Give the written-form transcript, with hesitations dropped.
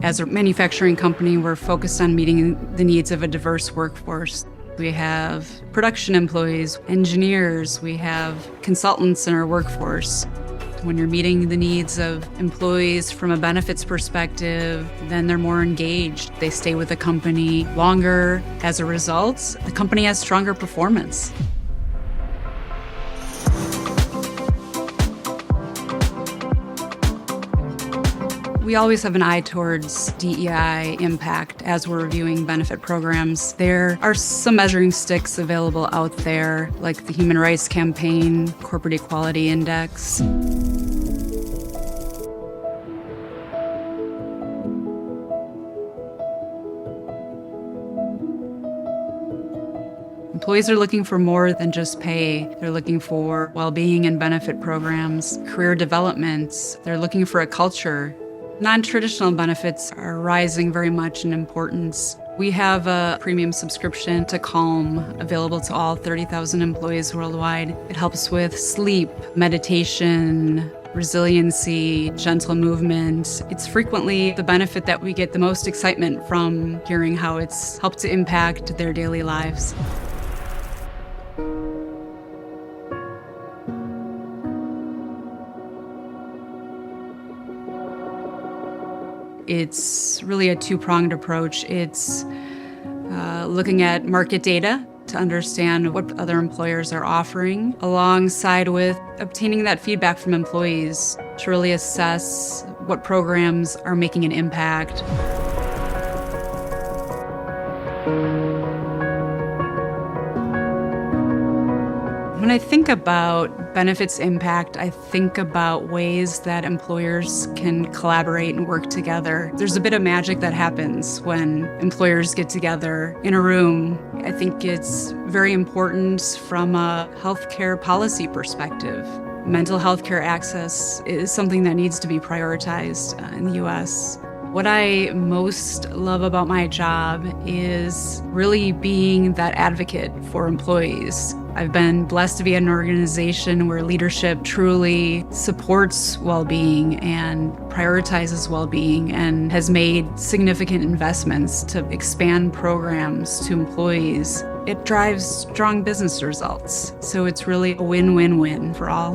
As a manufacturing company, we're focused on meeting the needs of a diverse workforce. We have production employees, engineers, we have consultants in our workforce. When you're meeting the needs of employees from a benefits perspective, then they're more engaged. They stay with the company longer. As a result, the company has stronger performance. We always have an eye towards DEI impact as we're reviewing benefit programs. There are some measuring sticks available out there, like the Human Rights Campaign, Corporate Equality Index. Employees are looking for more than just pay. They're looking for well-being and benefit programs, career development. They're looking for a culture. Non-traditional benefits are rising very much in importance. We have a premium subscription to Calm available to all 30,000 employees worldwide. It helps with sleep, meditation, resiliency, gentle movement. It's frequently the benefit that we get the most excitement from, hearing how it's helped to impact their daily lives. It's really a two-pronged approach. It's looking at market data to understand what other employers are offering, alongside with obtaining that feedback from employees to really assess what programs are making an impact. When I think about benefits impact, I think about ways that employers can collaborate and work together. There's a bit of magic that happens when employers get together in a room. I think it's very important from a healthcare policy perspective. Mental health care access is something that needs to be prioritized in the U.S. What I most love about my job is really being that advocate for employees. I've been blessed to be at an organization where leadership truly supports well-being and prioritizes well-being and has made significant investments to expand programs to employees. It drives strong business results. So it's really a win-win-win for all.